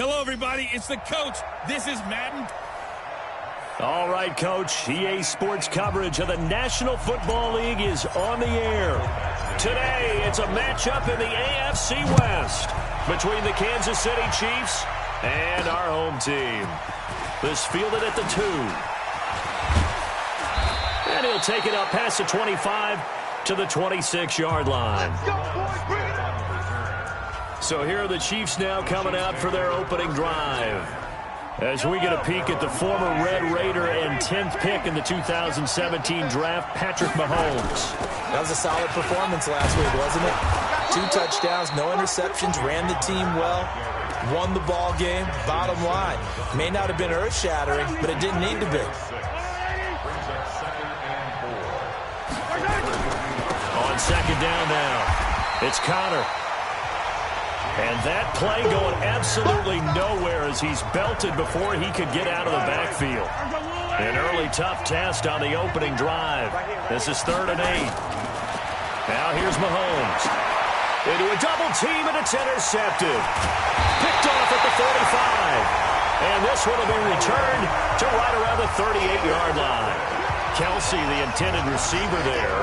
Hello, everybody. It's the coach. This is Madden. All right, Coach. EA Sports coverage of the National Football League is on the air. Today, it's a matchup in the AFC West between the Kansas City Chiefs and our home team. This fielded at the 2. And he'll take it up past the 25 to the 26-yard line. So here are the Chiefs now coming out for their opening drive. As we get a peek at the former Red Raider and 10th pick in the 2017 draft, Patrick Mahomes. That was a solid performance last week, wasn't it? 2 touchdowns, no interceptions, ran the team well, won the ball game. Bottom line, may not have been earth-shattering, but it didn't need to be. On second down now, it's Connor. And that play going absolutely nowhere as he's belted before he could get out of the backfield. An early tough test on the opening drive. This is 3rd and 8. Now here's Mahomes. Into a double team, and it's intercepted. Picked off at the 45. And this one will be returned to right around the 38-yard line. Kelsey, the intended receiver there.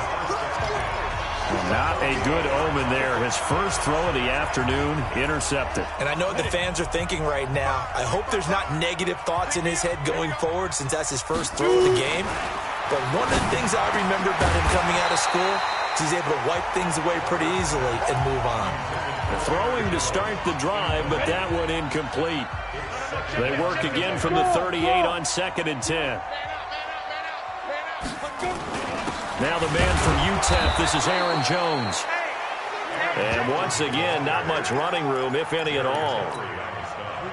Not a good omen there. His first throw of the afternoon intercepted. And I know what the fans are thinking right now. I hope there's not negative thoughts in his head going forward since that's his first throw of the game. But one of the things I remember about him coming out of school is he's able to wipe things away pretty easily and move on. Throwing to start the drive, but that one incomplete. They work again from the 38 on 2nd and 10. Now the man from UTEP, this is Aaron Jones. And once again, not much running room, if any at all.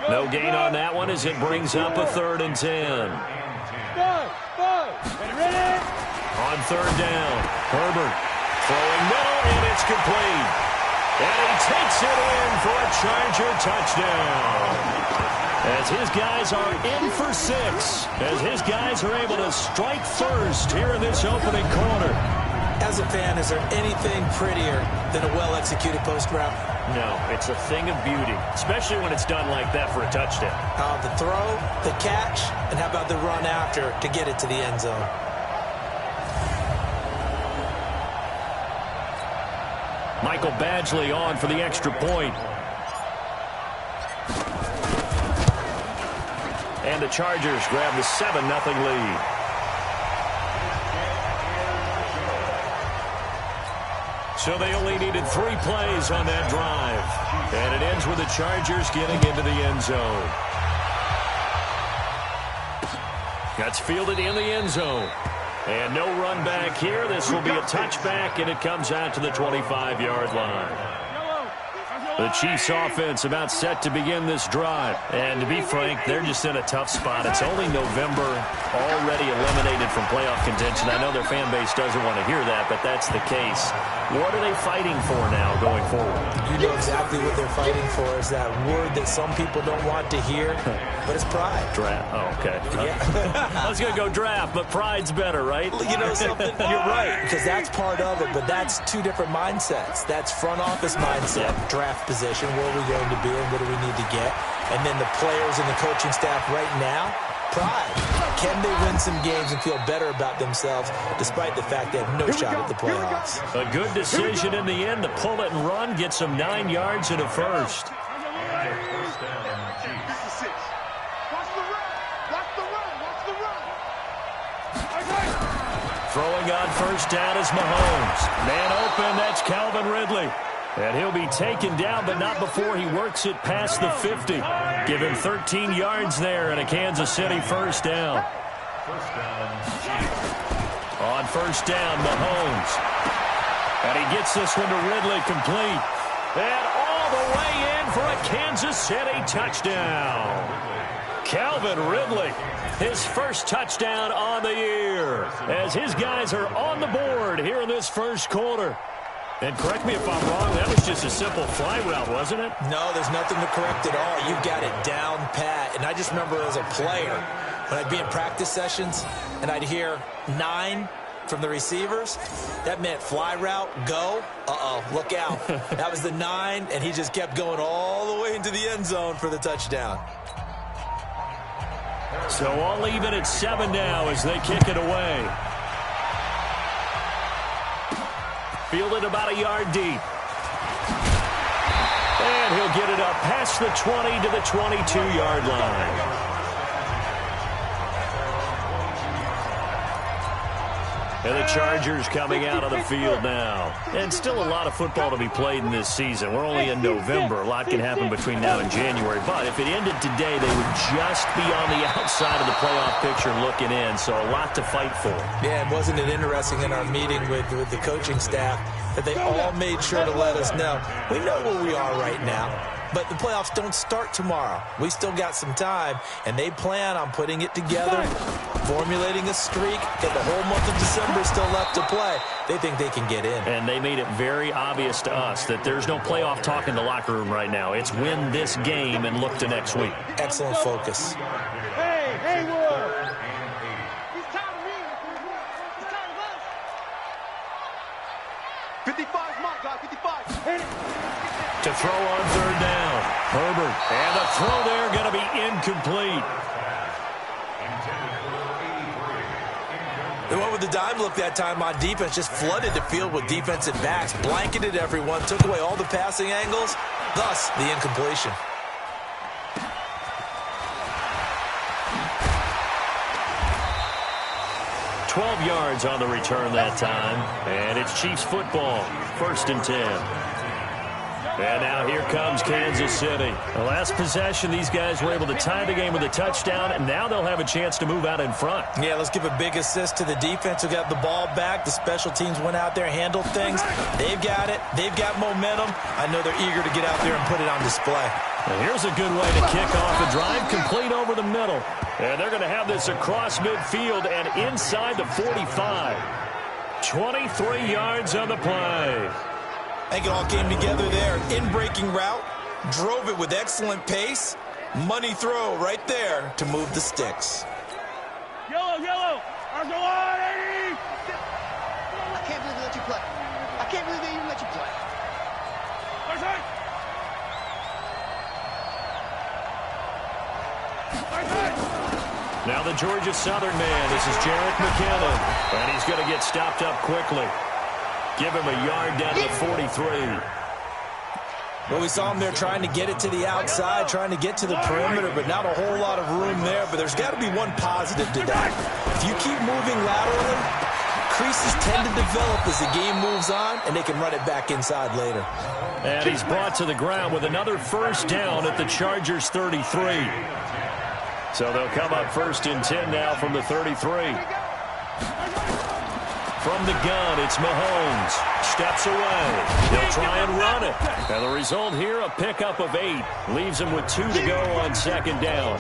No gain on that one as it brings up a 3rd and 10. On 3rd down, Herbert throwing middle, and it's complete. And he takes it in for a Charger touchdown. As his guys are in for 6. As his guys are able to strike first here in this opening quarter. As a fan, is there anything prettier than a well-executed post route? No, it's a thing of beauty, especially when it's done like that for a touchdown. The throw, the catch, and how about the run after to get it to the end zone? Michael Badgley on for the extra point. And the Chargers grab the 7-0 lead. So they only needed 3 plays on that drive. And it ends with the Chargers getting into the end zone. That's fielded in the end zone. And no run back here. This will be a touchback, and it comes out to the 25-yard line. The Chiefs offense about set to begin this drive. And to be frank, they're just in a tough spot. It's only November, already eliminated from playoff contention. I know their fan base doesn't want to hear that, but that's the case. What are they fighting for now going forward? You know exactly what they're fighting for is that word that some people don't want to hear, but it's pride. Draft. Oh, okay. Yeah. I was going to go draft, but pride's better, right? You know something? You're right, because that's part of it, but that's 2 different mindsets. That's front office mindset, draft position, where are we going to be and what do we need to get? And then the players and the coaching staff right now, pride. Can they win some games and feel better about themselves despite the fact they have no shot at the playoffs? A good decision in the end to pull it and run, get some 9 yards and a first. Throwing on first down is Mahomes. Man open, that's Calvin Ridley. And he'll be taken down, but not before he works it past the 50. Give him 13 yards there and a Kansas City first down. On first down, Mahomes. And he gets this one to Ridley complete. And all the way in for a Kansas City touchdown. Calvin Ridley, his first touchdown on the year, as his guys are on the board here in this first quarter. And correct me if I'm wrong, that was just a simple fly route, wasn't it? No, there's nothing to correct at all. You've got it down pat. And I just remember as a player, when I'd be in practice sessions, and I'd hear 9, from the receivers. That meant fly route, go. Uh-oh, look out. That was the 9, and he just kept going all the way into the end zone for the touchdown. So all even at 7 now as they kick it away. Fielded about a yard deep. And he'll get it up past the 20 to the 22-yard line. And the Chargers coming out of the field now. And still a lot of football to be played in this season. We're only in November. A lot can happen between now and January. But if it ended today, they would just be on the outside of the playoff picture looking in. So a lot to fight for. Yeah, and wasn't it interesting in our meeting with the coaching staff that they all made sure to let us know, we know where we are right now. But the playoffs don't start tomorrow. We still got some time, and they plan on putting it together, formulating a streak, get the whole month of December still left to play. They think they can get in. And they made it very obvious to us that there's no playoff talk in the locker room right now. It's win this game and look to next week. Excellent focus. Hey, Haywood! He's tired of me. He's tired of us. 55's my guy, 55. To throw on 3rd down. Herbert. And the throw there going to be incomplete. They went with the dime look that time on defense, just flooded the field with defensive backs, blanketed everyone, took away all the passing angles, thus the incompletion. "12 yards on the return that time. And it's Chiefs football. 1st and 10. And now here comes Kansas City. The last possession, these guys were able to tie the game with a touchdown, and now they'll have a chance to move out in front. Yeah, let's give a big assist to the defense who got the ball back. The special teams went out there, handled things. They've got it. They've got momentum. I know they're eager to get out there and put it on display. And here's a good way to kick off the drive, complete over the middle. And they're going to have this across midfield and inside the 45. 23 yards on the play. I think it all came together there. In-breaking route, drove it with excellent pace. Money throw right there to move the sticks. Yellow! I can't believe they let you play. I can't believe they even let you play. Now the Georgia Southern man. This is Jerick McKinnon. And he's going to get stopped up quickly. Give him a yard down to the 43. Well, we saw him there trying to get it to the outside, trying to get to the perimeter, but not a whole lot of room there. But there's got to be one positive to that. If you keep moving laterally, creases tend to develop as the game moves on, and they can run it back inside later. And he's brought to the ground with another 1st down at the Chargers 33. So they'll come up 1st and 10 now from the 33. From the gun, it's Mahomes. Steps away. He'll try and run it. And the result here, a pickup of 8. Leaves him with 2 to go on 2nd down.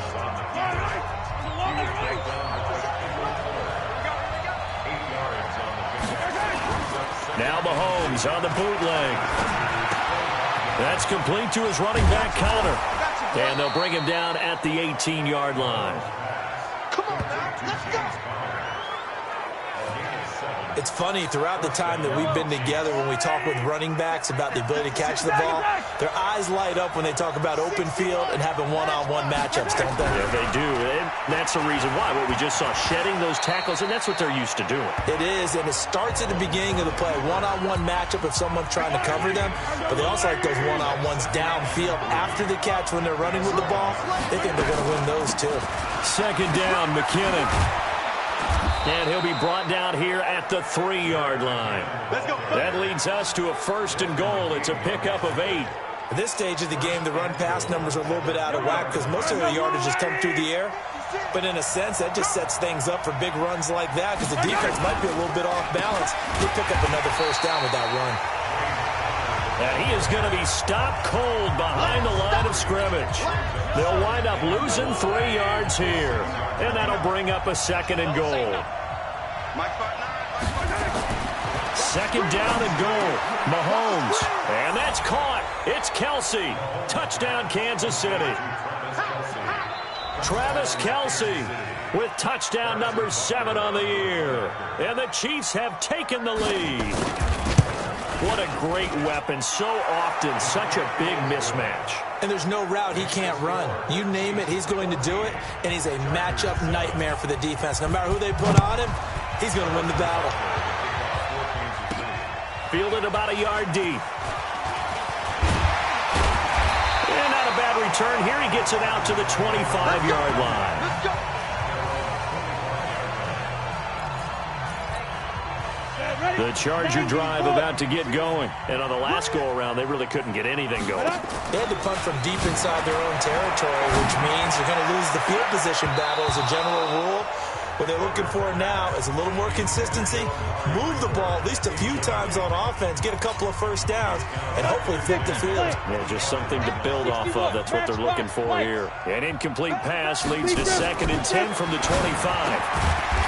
Now Mahomes on the bootleg. That's complete to his running back, Conner. And they'll bring him down at the 18-yard line. Come on, now. Let's go. It's funny, throughout the time that we've been together, when we talk with running backs about the ability to catch the ball, their eyes light up when they talk about open field and having one-on-one matchups, don't they? Yeah, they do. And that's the reason why. What we just saw, shedding those tackles, and that's what they're used to doing. It is, and it starts at the beginning of the play. One-on-one matchup if someone's trying to cover them, but they also like those one-on-ones downfield after the catch when they're running with the ball. They think they're going to win those, too. 2nd down, McKinnon. And he'll be brought down here at the 3-yard line. That leads us to a 1st and goal. It's a pickup of 8. At this stage of the game, the run-pass numbers are a little bit out of whack because most of the yardage has come through the air. But in a sense, that just sets things up for big runs like that because the defense might be a little bit off balance. They pick up another 1st down with that run. And he is going to be stopped cold behind the line of scrimmage. They'll wind up losing 3 yards here. And that'll bring up a 2nd and goal. 2nd down and goal. Mahomes. And that's caught. It's Kelsey. Touchdown, Kansas City. Travis Kelce with touchdown number 7 on the year. And the Chiefs have taken the lead. What a great weapon. So often, such a big mismatch. And there's no route he can't run. You name it, he's going to do it. And he's a matchup nightmare for the defense. No matter who they put on him, he's going to win the battle. Fielded about a yard deep. And not a bad return. Here he gets it out to the 25-yard line. Let's go. The Charger drive about to get going. And on the last go-around, they really couldn't get anything going. They had to punt from deep inside their own territory, which means you're going to lose the field position battle as a general rule. What they're looking for now is a little more consistency, move the ball at least a few times on offense, get a couple of first downs, and hopefully flip the field. Yeah, just something to build off of. That's what they're looking for here. An incomplete pass leads to 2nd and 10 from the 25.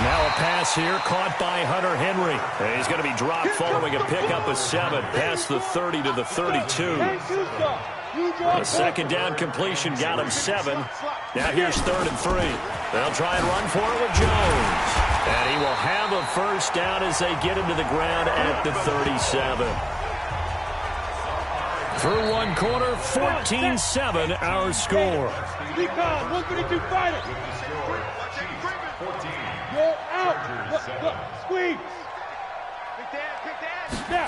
Now a pass here caught by Hunter Henry. And he's going to be dropped following a pickup of 7 past the 30 to the 32. A 2nd down completion got him 7. Now here's 3rd and 3. They'll try and run for it with Jones. And he will have a first down as they get him to the ground at the 37. Through one quarter, 14-7 our score. Be calm. 132 fighter. Go out. Look. Squeeze. Pick that.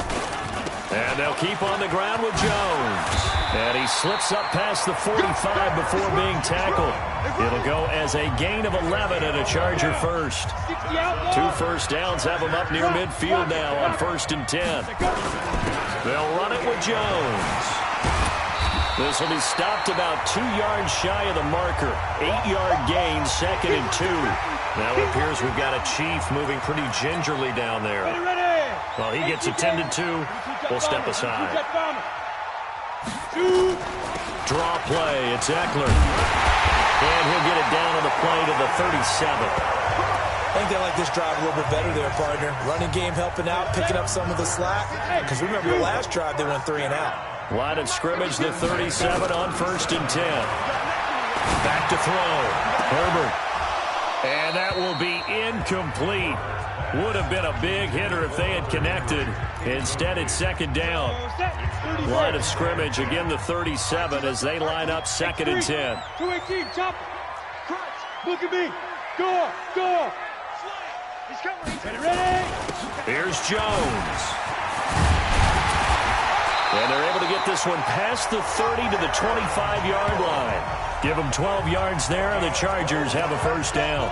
And they'll keep on the ground with Jones. And he slips up past the 45 before being tackled. It'll go as a gain of 11 and a Charger first. 2 first downs have him up near midfield now on 1st and 10. They'll run it with Jones. This will be stopped about 2 yards shy of the marker. 8-yard gain, 2nd and 2. Now it appears we've got a Chief moving pretty gingerly down there. Well, he gets attended to. We'll step aside. Draw play. It's Eckler. And he'll get it down on the play to the 37. I think they like this drive a little bit better there, partner. Running game helping out, picking up some of the slack. Because remember, the last drive, they went 3 and out. Line of scrimmage, the 37 on 1st and 10. Back to throw. Herbert. And that will be incomplete. Would have been a big hitter if they had connected. Instead, it's 2nd down. Line of scrimmage, again the 37 as they line up 2nd and 10. 218, chop. Look at me. Go. He's coming. Ready? Here's Jones. And they're able to get this one past the 30 to the 25-yard line. Give them 12 yards there, and the Chargers have a first down.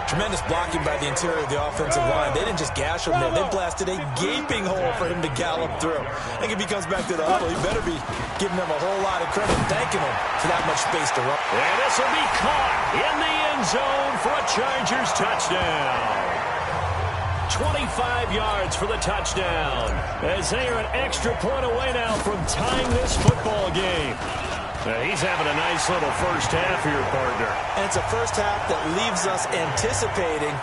Tremendous blocking by the interior of the offensive line. They didn't just gash him there. They blasted a gaping hole for him to gallop through. I think if he comes back to the huddle, he better be giving them a whole lot of credit, thanking him for that much space to run. And this will be caught in the end zone for a Chargers touchdown. 25 yards for the touchdown as they are an extra point away now from tying this football game. He's having a nice little first half here, partner. And it's a first half that leaves us anticipating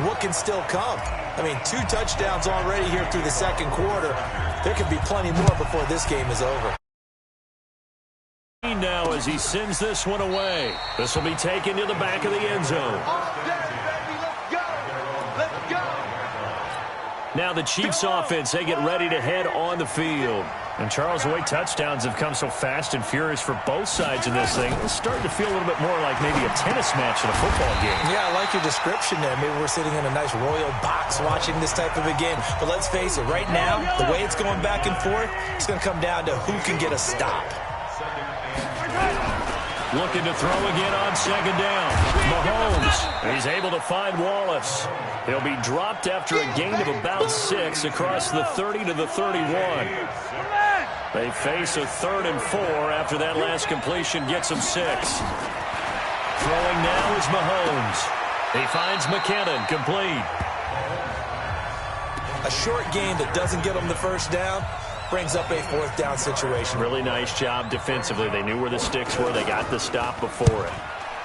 what can still come. I mean, 2 touchdowns already here through the 2nd quarter. There could be plenty more before this game is over. Now as he sends this one away. This will be taken to the back of the end zone. Now the Chiefs offense, they get ready to head on the field. And Charles, the way touchdowns have come so fast and furious for both sides in this thing, it's starting to feel a little bit more like maybe a tennis match in a football game. Yeah, I like your description there. Maybe we're sitting in a nice royal box watching this type of a game. But let's face it, right now, the way it's going back and forth, it's going to come down to who can get a stop. Looking to throw again on 2nd down. Mahomes, he's able to find Wallace. He'll be dropped after a gain of about 6 across the 30 to the 31. They face a 3rd and 4 after that last completion gets them 6. Throwing now is Mahomes. He finds McKinnon, complete. A short gain that doesn't get him the first down brings up a 4th down situation. Really nice job defensively. They knew where the sticks were. They got the stop before it.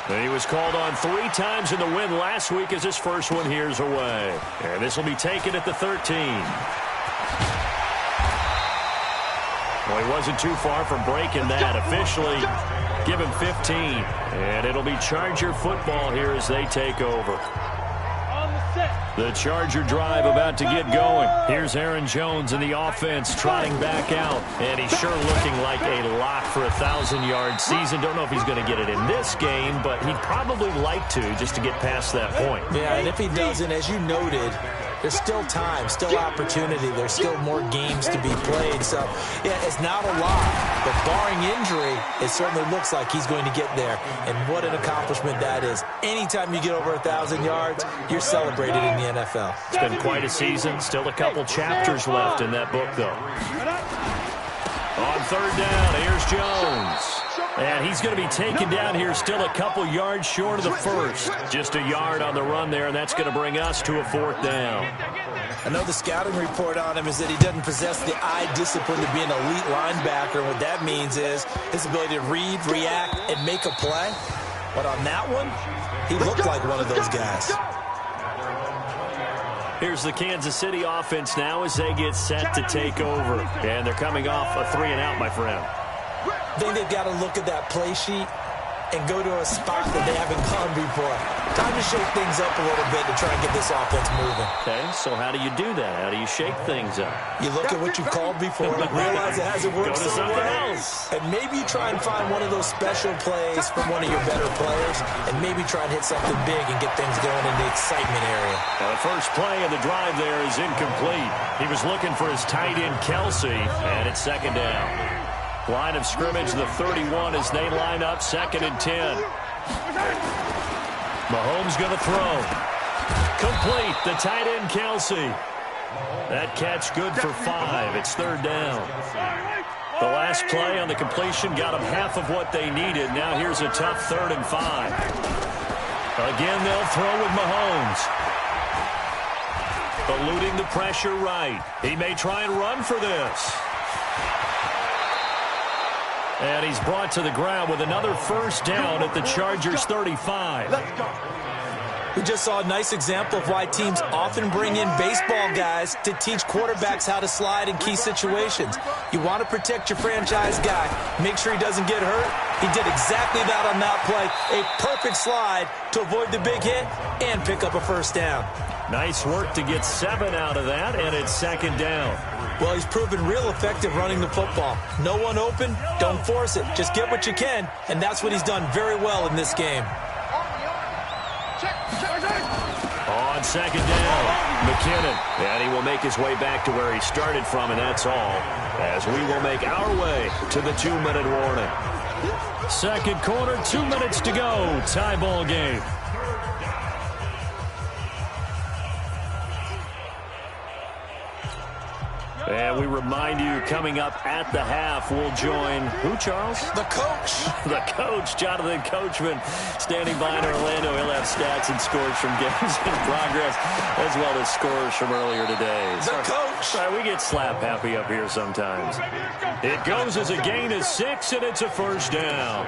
And he was called on 3 times in the win last week as his first one here's away. And this will be taken at the 13. Well, he wasn't too far from breaking that. Officially, give him 15. And it'll be Charger football here as they take over. The Charger drive about to get going. Here's Aaron Jones in the offense trotting back out. And he's sure looking like a lock for a 1,000-yard season. Don't know if he's going to get it in this game, but he'd probably like to just to get past that point. Yeah, and if he doesn't, as you noted, there's still time, still opportunity. There's still more games to be played. So, yeah, it's not a lot. But barring injury, it certainly looks like he's going to get there. And what an accomplishment that is. Anytime you get over 1,000 yards, you're celebrated in the NFL. It's been quite a season. Still a couple chapters left in that book, though. On third down, here's Jones. And he's going to be taken down here still a couple yards short of the first. Just a yard on the run there, and that's going to bring us to a fourth down. I know the scouting report on him is that he doesn't possess the eye discipline to be an elite linebacker. What that means is his ability to read, react, and make a play. But on that one, he looked like one of those guys. Here's the Kansas City offense now as they get set to take over. And they're coming off a 3-and-out, my friend. I think they've got to look at that play sheet and go to a spot that they haven't gone before. Time to shake things up a little bit to try and get this offense moving. Okay, so how do you do that? How do you shake things up? You look at what you've called before, realize it hasn't worked so well, and maybe you try and find one of those special plays from one of your better players, and maybe try and hit something big and get things going in the excitement area. Now the first play of the drive there is incomplete. He was looking for his tight end, Kelsey, and it's second down. Line of scrimmage, the 31, as they line up, 2nd and 10. Mahomes going to throw. Complete, the tight end, Kelsey. That catch good for 5. It's third down. The last play on the completion got them half of what they needed. Now here's a tough 3rd and 5. Again, they'll throw with Mahomes. Eluding the pressure right. He may try and run for this. And he's brought to the ground with another first down at the Chargers 35. We just saw a nice example of why teams often bring in baseball guys to teach quarterbacks how to slide in key situations. You want to protect your franchise guy. Make sure he doesn't get hurt. He did exactly that on that play. A perfect slide to avoid the big hit and pick up a first down. Nice work to get 7 out of that, and it's second down. Well, he's proven real effective running the football. No one open, don't force it. Just get what you can, and that's what he's done very well in this game. On second down, McKinnon. And he will make his way back to where he started from, and that's all. As we will make our way to the 2-minute warning. Second quarter, 2 minutes to go. Tie ball game. And we remind you, coming up at the half, we'll join who, Charles? The coach. The coach, Jonathan Coachman, standing by in Orlando. He'll have stats and scores from games in progress, as well as scores from earlier today. The coach. Sorry, we get slap happy up here sometimes. It goes as a gain of 6, and it's a first down.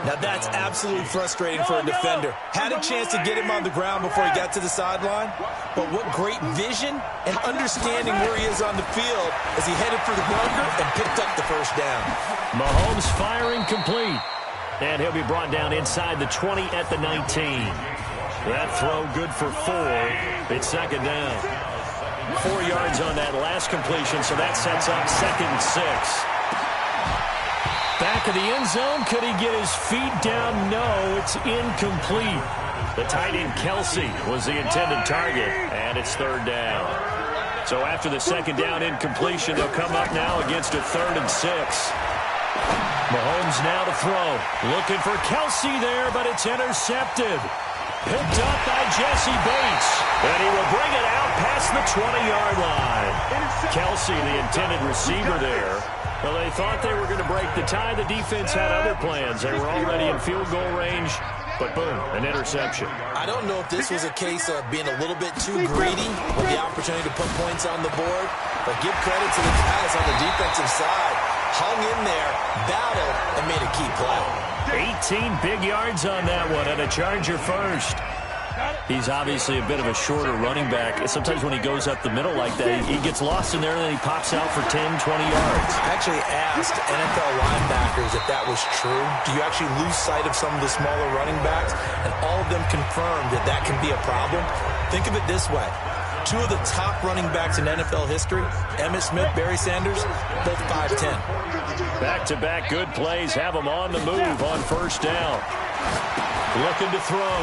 Now that's absolutely frustrating for a defender. Had a chance to get him on the ground before he got to the sideline, but what great vision and understanding where he is on the field as he headed for the bunker and picked up the first down. Mahomes firing complete, and he'll be brought down inside the 20 at the 19. That throw good for 4. It's second down. 4 yards on that last completion, so that sets up 2nd and 6. Back of the end zone. Could he get his feet down? No, it's incomplete. The tight end, Kelsey, was the intended target, and it's third down. So after the second down incompletion, they'll come up now against a 3rd and 6. Mahomes now to throw. Looking for Kelsey there, but it's intercepted. Picked up by Jesse Bates. And he will bring it out past the 20-yard line. Kelsey, the intended receiver there. Well, they thought they were going to break the tie. The defense had other plans. They were already in field goal range, but boom, an interception. I don't know if this was a case of being a little bit too greedy with the opportunity to put points on the board, but give credit to the guys on the defensive side. Hung in there, battled, and made a key play. 18 big yards on that one, and a Charger first. He's obviously a bit of a shorter running back. And sometimes when he goes up the middle like that, he gets lost in there and then he pops out for 10, 20 yards. I actually asked NFL linebackers if that was true. Do you actually lose sight of some of the smaller running backs? And all of them confirmed that that can be a problem. Think of it this way. Two of the top running backs in NFL history, Emmitt Smith, Barry Sanders, both 5'10". Back-to-back good plays have him on the move on first down. Looking to throw.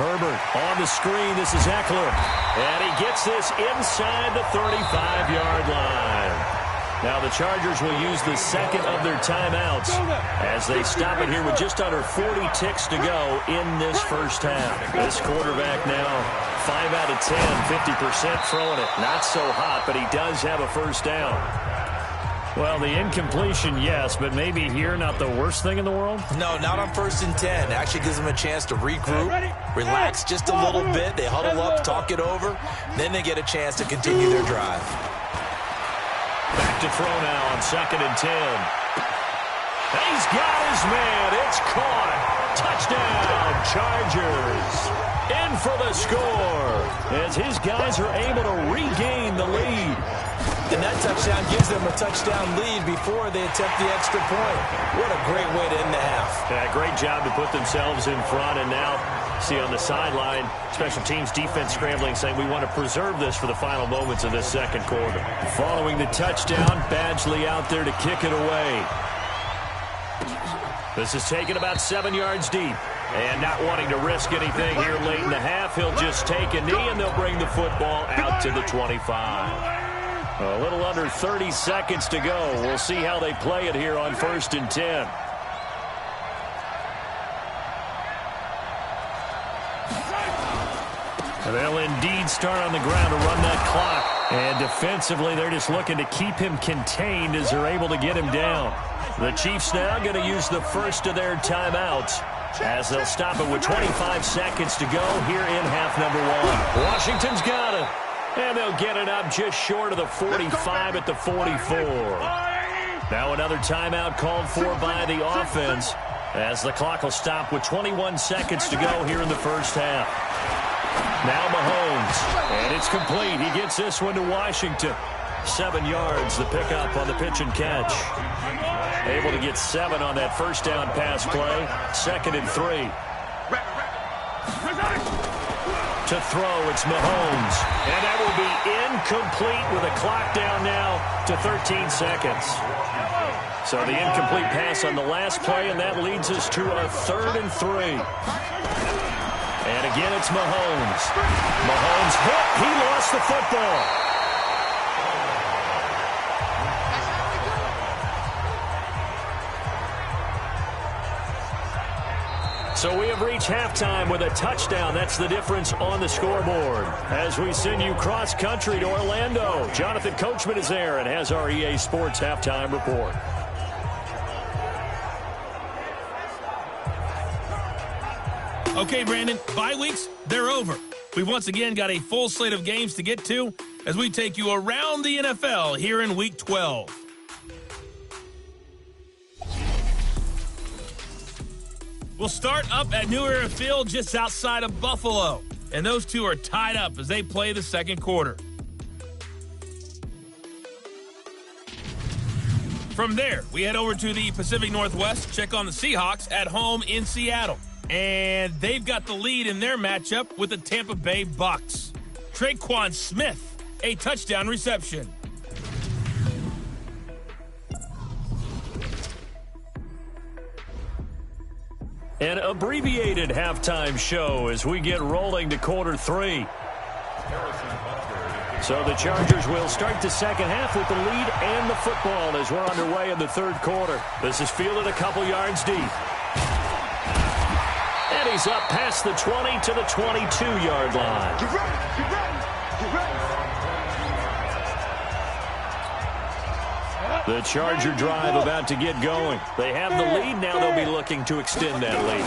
Herbert on the screen. This is Eckler. And he gets this inside the 35-yard line. Now the Chargers will use the second of their timeouts as they stop it here with just under 40 ticks to go in this first half. This quarterback now 5 out of 10, 50% throwing it. Not so hot, but he does have a first down. Well, the incompletion, yes, but maybe here not the worst thing in the world? No, not on 1st and 10. Actually gives them a chance to regroup, relax just a little bit. They huddle up, talk it over. Then they get a chance to continue their drive. Back to throw now on 2nd and 10. He's got his man. It's caught. Touchdown, Chargers. In for the score as his guys are able to regain the lead. And that touchdown gives them a touchdown lead before they attempt the extra point. What a great way to end the half. Yeah, great job to put themselves in front. And now, see on the sideline, special teams defense scrambling, saying we want to preserve this for the final moments of this second quarter. Following the touchdown, Badgley out there to kick it away. This is taken about 7 yards deep. And not wanting to risk anything here late in the half, he'll just take a knee and they'll bring the football out to the 25. A little under 30 seconds to go. We'll see how they play it here on 1st and 10. They'll indeed start on the ground to run that clock. And defensively, they're just looking to keep him contained as they're able to get him down. The Chiefs now going to use the first of their timeouts as they'll stop it with 25 seconds to go here in half number 1. Washington's got it. And they'll get it up just short of the 45 at the 44. Now another timeout called for by the offense as the clock will stop with 21 seconds to go here in the first half. Now Mahomes, and it's complete. He gets this one to Washington. 7 yards, the pickup on the pitch and catch. Able to get 7 on that first down pass play. 2nd and 3. To throw, it's Mahomes. And that will be incomplete with a clock down now to 13 seconds. So the incomplete pass on the last play, and that leads us to a 3rd and 3. And again, it's Mahomes. Mahomes hit. He lost the football. So we have reached halftime with a touchdown. That's the difference on the scoreboard. As we send you cross-country to Orlando, Jonathan Coachman is there and has our EA Sports halftime report. Okay, Brandon, bye weeks, they're over. We've once again got a full slate of games to get to as we take you around the NFL here in Week 12. We'll start up at New Era Field just outside of Buffalo. And those two are tied up as they play the second quarter. From there, we head over to the Pacific Northwest, check on the Seahawks at home in Seattle. And they've got the lead in their matchup with the Tampa Bay Bucks. Traquan Smith, a touchdown reception. An abbreviated halftime show as we get rolling to quarter 3. So the Chargers will start the second half with the lead and the football as we're underway in the third quarter. This is fielded a couple yards deep. And he's up past the 20 to the 22-yard line. Get ready, get ready, get ready. The Charger drive about to get going. They have the lead. Now they'll be looking to extend that lead.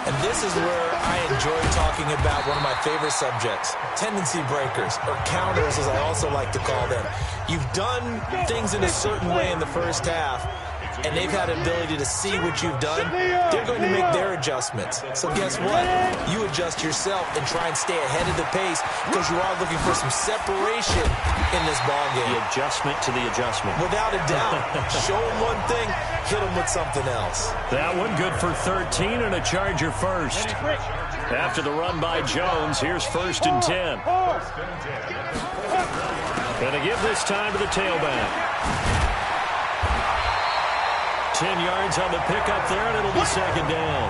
And this is where I enjoy talking about one of my favorite subjects, tendency breakers, or counters as I also like to call them. You've done things in a certain way in the first half. and they've had an ability to see what you've done, they're going to make their adjustments. So guess what? You adjust yourself and try and stay ahead of the pace because you are looking for some separation in this ball game. The adjustment to the adjustment. Without a doubt. Show them one thing, hit them with something else. That one good for 13 and a Charger first. After the run by Jones, here's 1st and 10. Going to give this time to the tailback. 10 yards on the pickup there, and it'll be 2nd down.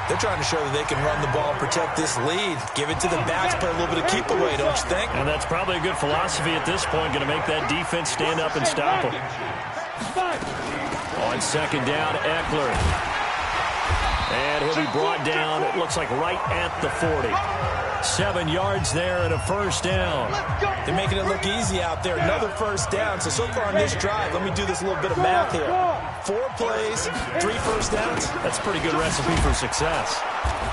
They're trying to show that they can run the ball and protect this lead. Give it to the backs, play a little bit of keep away, don't you think? And that's probably a good philosophy at this point, going to make that defense stand up and stop them. On 2nd down, Eckler. And he'll be brought down, it looks like right at the 40. 7 yards there and a 1st down. They're making it look easy out there. Another 1st down. So far on this drive, let me do this little bit of math here. 4 plays, 3 1st downs. That's a pretty good recipe for success.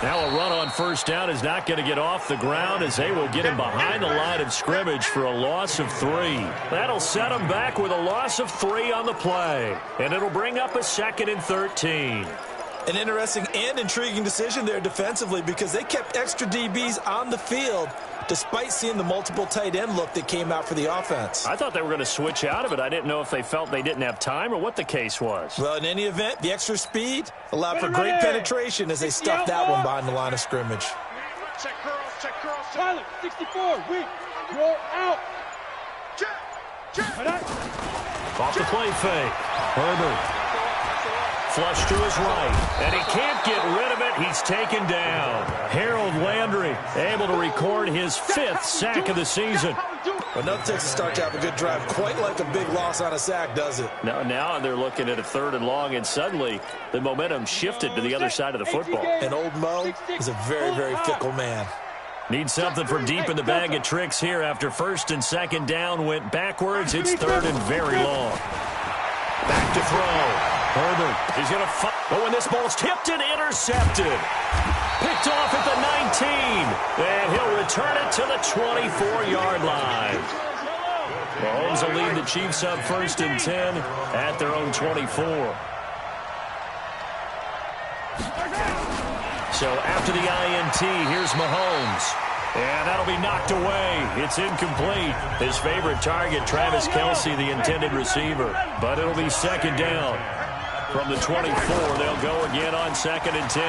Now a run on 1st down is not going to get off the ground as they will get him behind the line of scrimmage for a loss of 3. That'll set him back with a loss of 3 on the play. And it'll bring up a 2nd and 13. An interesting and intriguing decision there defensively because they kept extra DBs on the field despite seeing the multiple tight end look that came out for the offense. I thought they were going to switch out of it. I didn't know if they felt they didn't have time or what the case was. Well, in any event, the extra speed allowed for great penetration as they stuffed that one behind the line of scrimmage. Check curls, check curls. Silent, 64, weak. Roll out. Check, check. Off the play fake. Herbert. Flush to his right, and he can't get rid of it. He's taken down. Harold Landry able to record his 5th sack of the season. Well, no takes a start to have a good drive. Quite like a big loss on a sack, does it? Now they're looking at a 3rd and long, and suddenly the momentum shifted to the other side of the football. And old Mo is a very, very fickle man. Need something from deep in the bag of tricks here after 1st and 2nd down went backwards. It's 3rd and very long. Back to throw. Herbert is going to fight. Oh, and this ball's tipped and intercepted. Picked off at the 19. And he'll return it to the 24-yard line. Mahomes will lead the Chiefs up 1st and 10 at their own 24. So after the INT, here's Mahomes. And that'll be knocked away. It's incomplete. His favorite target, Travis Kelce, the intended receiver. But it'll be 2nd down. From the 24, they'll go again on 2nd and 10.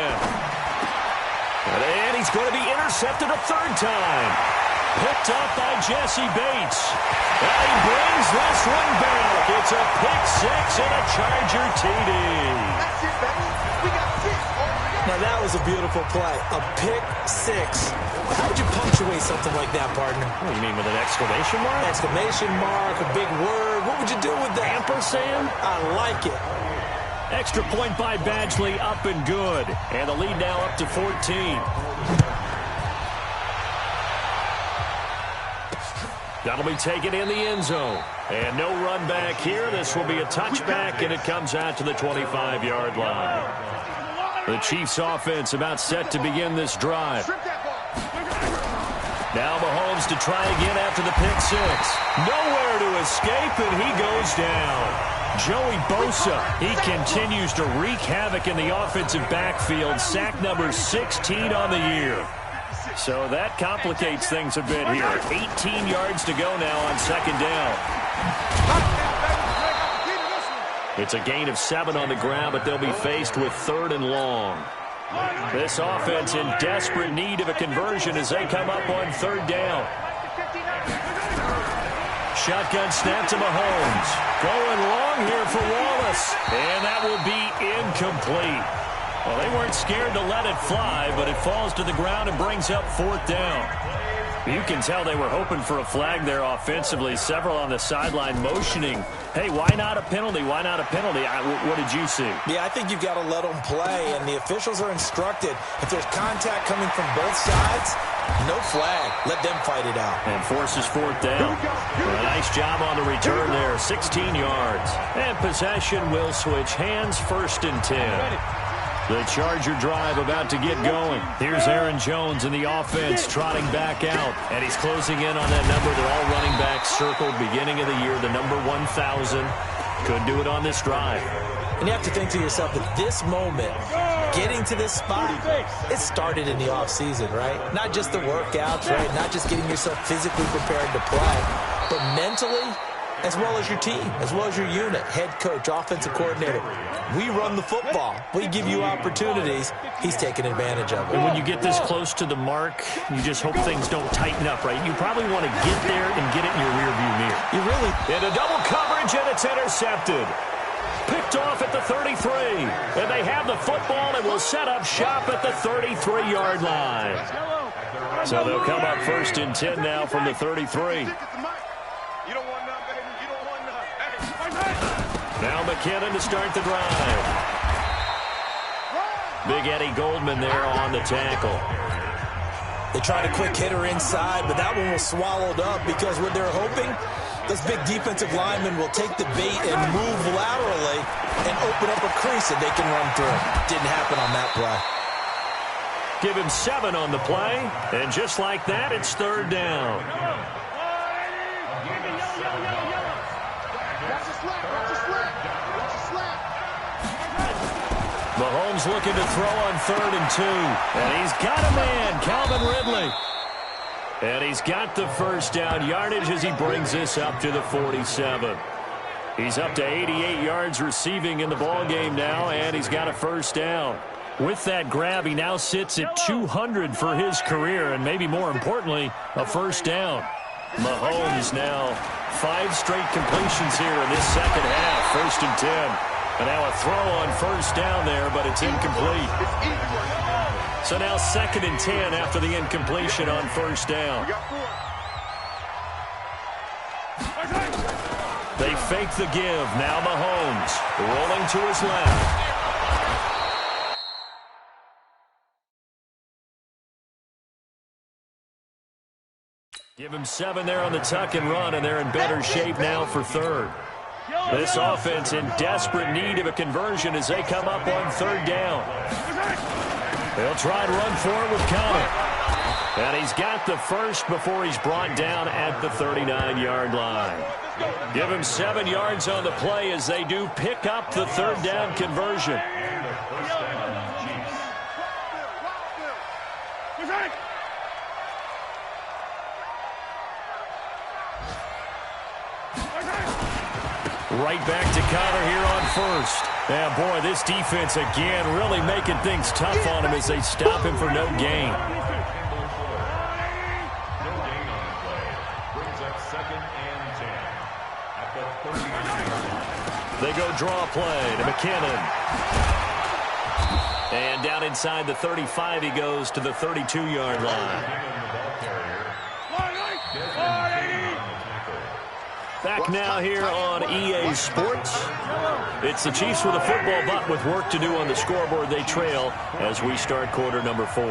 And he's going to be intercepted a 3rd time. Picked up by Jesse Bates. And he brings this one back. It's a pick 6 and a Charger TD. That's it, baby. We got 6. Now, that was a beautiful play. A pick 6. How would you punctuate something like that, partner? What do you mean, with an exclamation mark? Exclamation mark, a big word. What would you do with that? Ampersand? I like it. Extra point by Badgley, up and good. And the lead now up to 14. That'll be taken in the end zone. And no run back here. This will be a touchback, and it comes out to the 25-yard line. The Chiefs offense about set to begin this drive. Now Mahomes to try again after the pick 6. Nowhere to escape, and he goes down. Joey Bosa, he continues to wreak havoc in the offensive backfield. Sack number 16 on the year. So that complicates things a bit here. 18 yards to go now on 2nd down. It's a gain of 7 on the ground, but they'll be faced with 3rd and long. This offense in desperate need of a conversion as they come up on 3rd down. Shotgun snap to Mahomes. Going long here for Wallace. And that will be incomplete. Well, they weren't scared to let it fly, but it falls to the ground and brings up 4th down. You can tell they were hoping for a flag there offensively. Several on the sideline motioning, hey, why not a penalty? Why not a penalty? What did you see? Yeah, I think you've got to let them play, and the officials are instructed. If there's contact coming from both sides, no flag. Let them fight it out. And forces 4th down. A nice job on the return there, 16 yards. And possession will switch hands, 1st and 10. The Charger drive about to get going. Here's Aaron Jones in the offense trotting back out. And he's closing in on that number that all running backs circled beginning of the year, the number 1,000. Could do it on this drive. And you have to think to yourself that this moment, getting to this spot, it started in the offseason, right? Not just the workouts, right? Not just getting yourself physically prepared to play, but mentally, as well as your team, as well as your unit, head coach, offensive coordinator. We run the football. We give you opportunities. He's taking advantage of it. And when you get this close to the mark, you just hope things don't tighten up, right? You probably want to get there and get it in your rearview mirror. You really... Into double coverage, and it's intercepted. Picked off at the 33. And they have the football and will set up shop at the 33-yard line. So they'll come up 1st and 10 now from the 33. Now McKinnon to start the drive. Big Eddie Goldman there on the tackle. They tried a quick hitter inside, but that one was swallowed up because what they're hoping, this big defensive lineman will take the bait and move laterally and open up a crease that they can run through. Didn't happen on that play. Give him 7 on the play, and just like that, it's 3rd down. Mahomes looking to throw on 3rd and 2. And he's got a man, Calvin Ridley. And he's got the first down yardage as he brings this up to the 47. He's up to 88 yards receiving in the ballgame now, and he's got a first down. With that grab, he now sits at 200 for his career, and maybe more importantly, a first down. Mahomes now 5 straight completions here in this second half, 1st and 10. And now a throw on first down there, but it's incomplete. So now 2nd and 10 after the incompletion on first down. They fake the give. Now Mahomes rolling to his left. Give him 7 there on the tuck and run, and they're in better shape now for 3rd. This offense in desperate need of a conversion as they come up on 3rd down. They'll try and run for it with Conner. And he's got the first before he's brought down at the 39-yard line. Give him 7 yards on the play as they do pick up the 3rd down conversion. Right back to Conner here on 1st. And boy, this defense again really making things tough on him as they stop him for no gain. They go draw play to McKinnon. And down inside the 35 he goes to the 32-yard line. Back now here on EA Sports. It's the Chiefs with a football, but with work to do on the scoreboard, they trail as we start quarter number 4.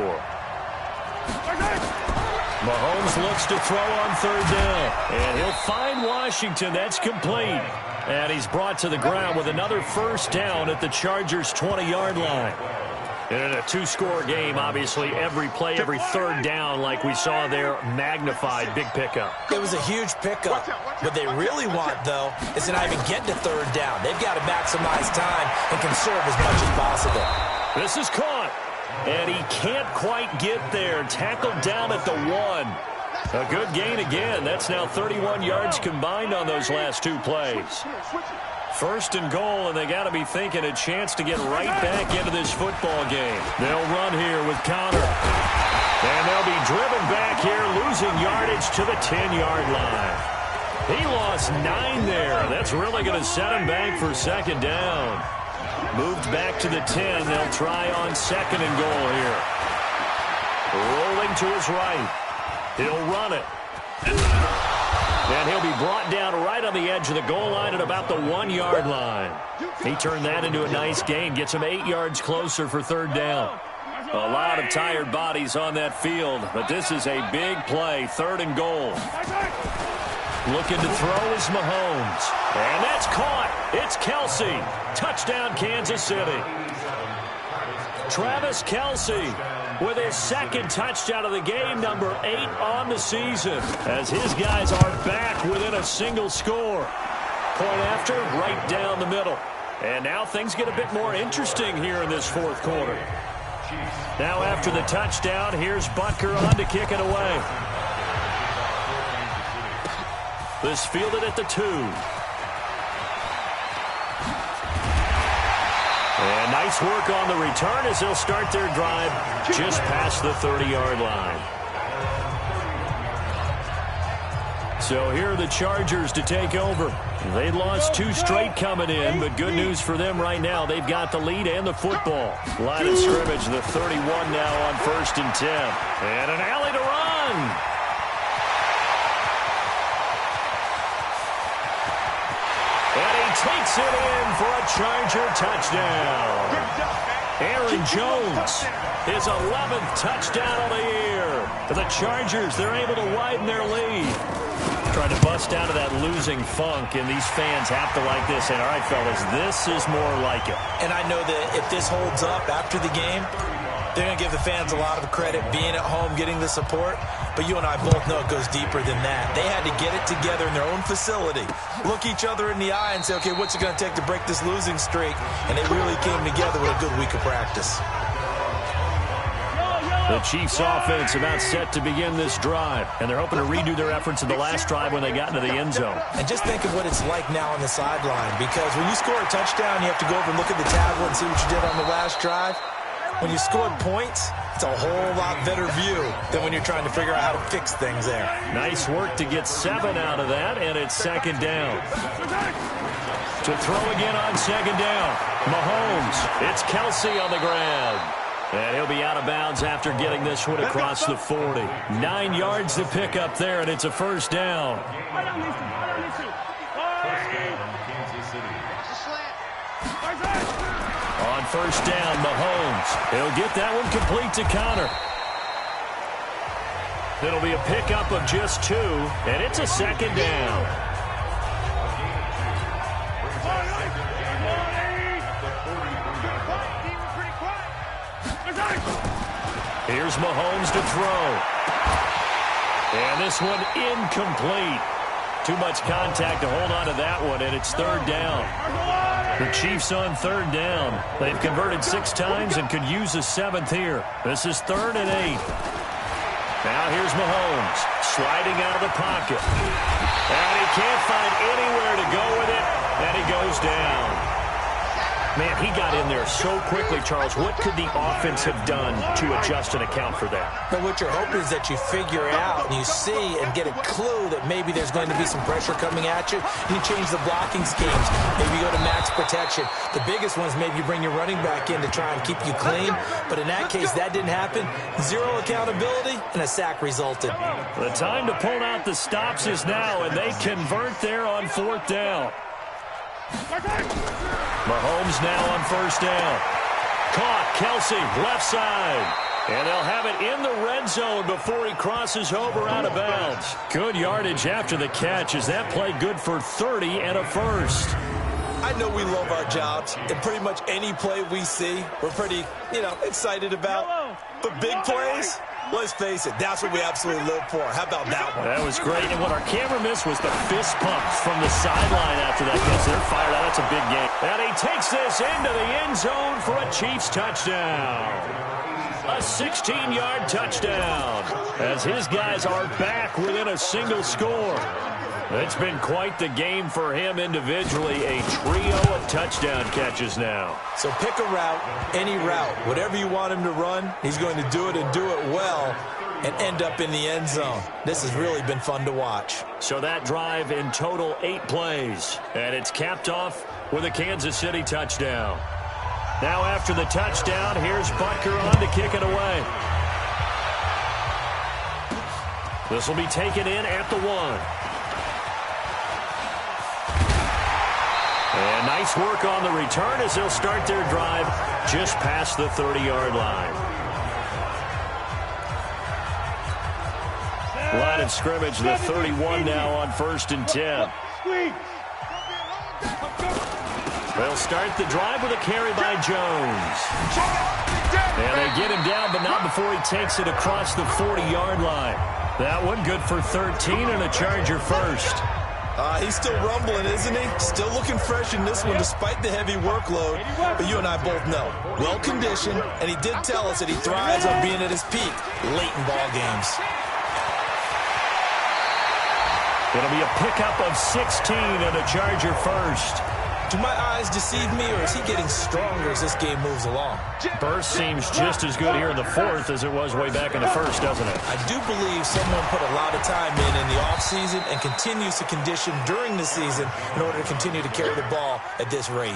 Mahomes looks to throw on 3rd down, and he'll find Washington. That's complete. And he's brought to the ground with another first down at the Chargers' 20-yard line. And in a 2-score game, obviously, every play, every 3rd down, like we saw there, magnified. Big pickup. It was a huge pickup. What they really want, though, is to not even get to 3rd down. They've got to maximize time and conserve as much as possible. This is caught. And he can't quite get there. Tackled down at the 1. A good gain again. That's now 31 yards combined on those last 2 plays. 1st and goal, and they got to be thinking a chance to get right back into this football game. They'll run here with Conner. And they'll be driven back here, losing yardage to the 10-yard line. He lost 9 there. That's really going to set him back for 2nd down. Moved back to the 10. They'll try on 2nd and goal here. Rolling to his right. He'll run it. And he'll be brought down right on the edge of the goal line at about the 1-yard line. He turned that into a nice gain. Gets him 8 yards closer for 3rd down. A lot of tired bodies on that field, but this is a big play. 3rd and goal. Looking to throw is Mahomes. And that's caught. It's Kelce. Touchdown, Kansas City. Travis Kelce with his 2nd touchdown of the game, number 8 on the season, as his guys are back within a single score. Point after, right down the middle. And now things get a bit more interesting here in this fourth quarter. Now after the touchdown, here's Butker on to kick it away. This fielded at the 2. And nice work on the return as they'll start their drive just past the 30-yard line. So here are the Chargers to take over. They lost 2 straight coming in, but good news for them right now. They've got the lead and the football. Line of scrimmage, the 31 now on 1st and 10. And an alley to run. And he takes it in for a Charger touchdown. Aaron Jones, his 11th touchdown of the year. For the Chargers, they're able to widen their lead. Trying to bust out of that losing funk, and these fans have to like this. And all right, fellas, this is more like it. And I know that if this holds up after the game, they're going to give the fans a lot of credit being at home, getting the support. But you and I both know it goes deeper than that. They had to get it together in their own facility, look each other in the eye and say, okay, what's it going to take to break this losing streak? And they really came together with a good week of practice. The Chiefs offense about set to begin this drive, and they're hoping to redo their efforts in the last drive when they got into the end zone. And just think of what it's like now on the sideline, because when you score a touchdown, you have to go over and look at the tablet and see what you did on the last drive. When you scored points, it's a whole lot better view than when you're trying to figure out how to fix things there. Nice work to get 7 out of that, and it's 2nd down. To throw again on 2nd down. Mahomes, it's Kelsey on the ground. And he'll be out of bounds after getting this one across the 40. 9 yards to pick up there, and it's a 1st down. On 1st down, Mahomes. He'll get that one complete to Connor. It'll be a pickup of just 2, and it's a 2nd down. Here's Mahomes to throw. And this one incomplete. Too much contact to hold on to that one, and it's 3rd down. The Chiefs on 3rd down. They've converted 6 times and could use a 7th here. This is 3rd and 8. Now here's Mahomes sliding out of the pocket. And he can't find anywhere to go with it, and he goes down. Man, he got in there so quickly, Charles. What could the offense have done to adjust and account for that? But what you're hoping is that you figure out and you see and get a clue that maybe there's going to be some pressure coming at you, and you change the blocking schemes. Maybe you go to max protection. The biggest one is maybe you bring your running back in to try and keep you clean. But in that case, that didn't happen. 0 accountability, and a sack resulted. The time to pull out the stops is now, and they convert there on 4th down. Mahomes now on 1st down. Caught, Kelsey, left side. And they'll have it in the red zone before he crosses over out of bounds. Good yardage after the catch as that play good for 30 and a 1st. I know we love our jobs, and pretty much any play we see, we're pretty, excited about. But big plays, let's face it, that's what we absolutely live for. How about that one? That was great, and what our camera missed was the fist pumps from the sideline after that catch. They're fired out. That's a big game. And he takes this into the end zone for a Chiefs touchdown. A 16-yard touchdown as his guys are back within a single score. It's been quite the game for him individually. A trio of touchdown catches now. So pick a route, any route, whatever you want him to run, he's going to do it and do it well and end up in the end zone. This has really been fun to watch. So that drive in total 8 plays, and it's capped off with a Kansas City touchdown. Now after the touchdown, here's Butker on to kick it away. This will be taken in at the 1. And nice work on the return as they'll start their drive just past the 30-yard line. Line of scrimmage, the 31 now on 1st and 10. They'll start the drive with a carry by Jones. And they get him down, but not before he takes it across the 40-yard line. That one good for 13 and a Charger 1st. He's still rumbling, isn't he? Still looking fresh in this one despite the heavy workload. But you and I both know, well-conditioned, and he did tell us that he thrives on being at his peak late in ball games. It'll be a pickup of 16 and a Charger first. Do my eyes deceive me, or is he getting stronger as this game moves along? Burst seems just as good here in the fourth as it was way back in the first, doesn't it? I do believe someone put a lot of time in the offseason and continues to condition during the season in order to continue to carry the ball at this rate.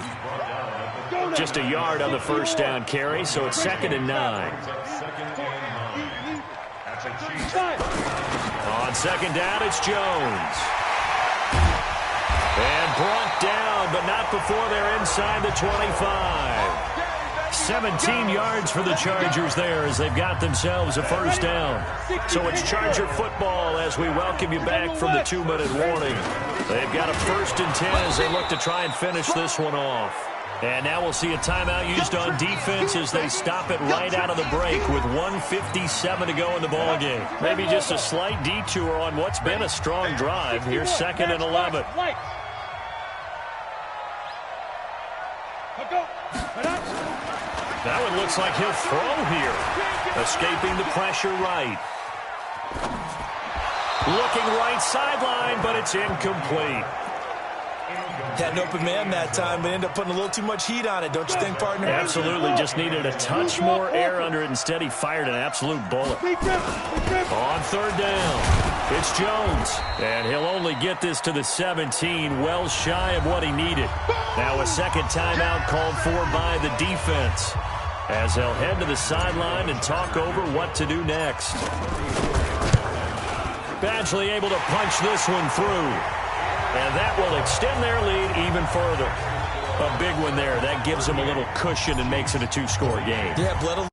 Just a yard on the first down carry, so it's 2nd and 9. On 2nd down, it's Jones. And brought down, but not before they're inside the 25. 17 yards for the Chargers there as they've got themselves a first down. So it's Charger football as we welcome you back from the 2-minute warning. They've got a 1st and 10 as they look to try and finish this one off. And now we'll see a timeout used on defense as they stop it right out of the break with 1:57 to go in the ballgame. Maybe just a slight detour on what's been a strong drive. Here's 2nd and 11. That one looks like he'll throw here. Escaping the pressure right. Looking right sideline, but it's incomplete. Had an open man that time, but ended up putting a little too much heat on it, don't you think, partner? Absolutely. Just needed a touch more air under it. Instead, he fired an absolute bullet. On 3rd down, it's Jones. And he'll only get this to the 17, well shy of what he needed. Now a second timeout called for by the defense, as they'll head to the sideline and talk over what to do next. Badgley able to punch this one through. And that will extend their lead even further. A big one there. That gives them a little cushion and makes it a 2-score game. Yeah, Bledel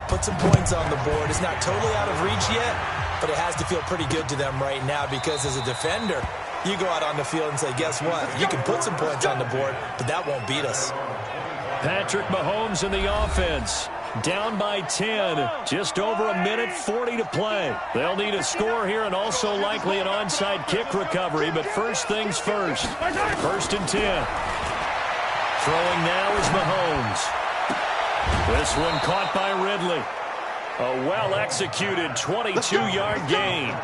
put some points on the board. It's not totally out of reach yet, but it has to feel pretty good to them right now because as a defender, you go out on the field and say, guess what? You can put some points on the board, but that won't beat us. Patrick Mahomes in the offense. Down by 10. Just over 1:40 to play. They'll need a score here and also likely an onside kick recovery, but first things first. 1st and 10. Throwing now is Mahomes. This one caught by Ridley. A well-executed 22-yard gain.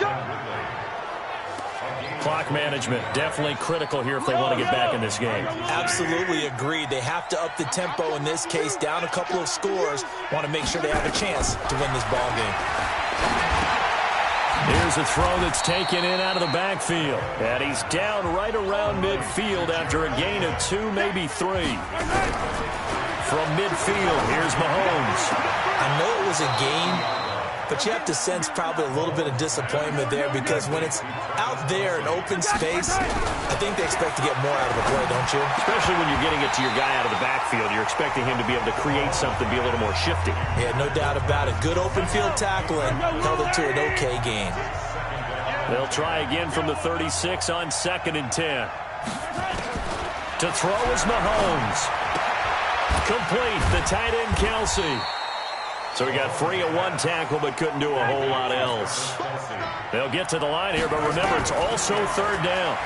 Clock management definitely critical here if they want to get back in this game. Absolutely agreed. They have to up the tempo in this case, down a couple of scores. Want to make sure they have a chance to win this ball game. Here's a throw that's taken in out of the backfield. And he's down right around midfield after a gain of 2, maybe 3. From midfield, here's Mahomes. I know it was a gain, but you have to sense probably a little bit of disappointment there because when it's out there in open space, I think they expect to get more out of the play, don't you? Especially when you're getting it to your guy out of the backfield. You're expecting him to be able to create something, be a little more shifty. Yeah, no doubt about it. Good open field tackling held it to an okay gain. They'll try again from the 36 on 2nd and 10. To throw is Mahomes. Complete, the tight end Kelsey. So he got free of 1 tackle but couldn't do a whole lot else. They'll get to the line here, but remember, it's also 3rd down.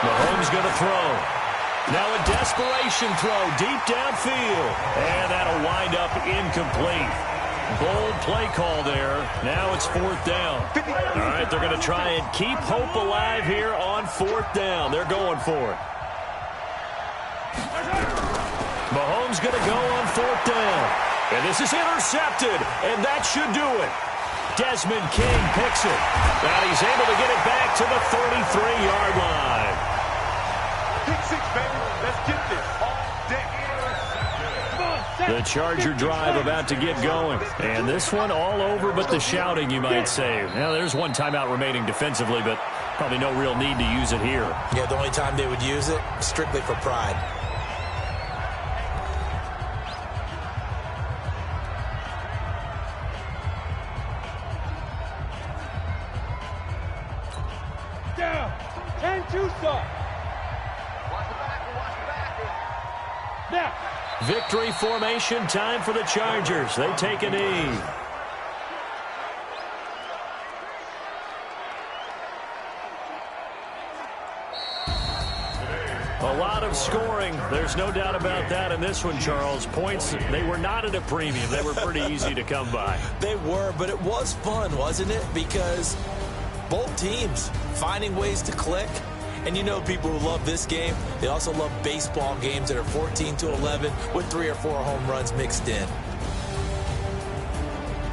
Mahomes going to throw. Now a desperation throw deep downfield. And that'll wind up incomplete. Bold play call there. Now it's 4th down. All right, they're going to try and keep hope alive here on 4th down. They're going for it. Mahomes going to go on 4th down. And this is intercepted, and that should do it. Desmond King picks it. And he's able to get it back to the 33-yard line. Pick 6, baby. Let's get this all day. The Charger drive about to get going. And this one all over but the shouting, you might say. Now, there's 1 timeout remaining defensively, but probably no real need to use it here. Yeah, the only time they would use it, strictly for pride. Down. 10-2 stop. Now. Victory formation time for the Chargers. They take a knee. A lot of scoring. There's no doubt about that in this one, Charles. Points, they were not at a premium. They were pretty easy to come by. They were, but it was fun, wasn't it? Because both teams finding ways to click. And you know people who love this game, they also love baseball games that are 14-11 with 3 or 4 home runs mixed in.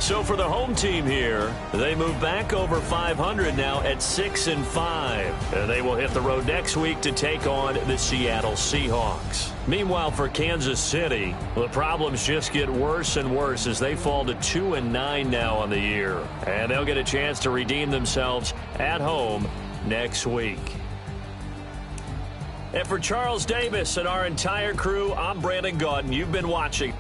So for the home team here, they move back over 500 now at 6-5. And they will hit the road next week to take on the Seattle Seahawks. Meanwhile, for Kansas City, the problems just get worse and worse as they fall to 2-9 now on the year. And they'll get a chance to redeem themselves at home next week. And for Charles Davis and our entire crew, I'm Brandon Gaudin. You've been watching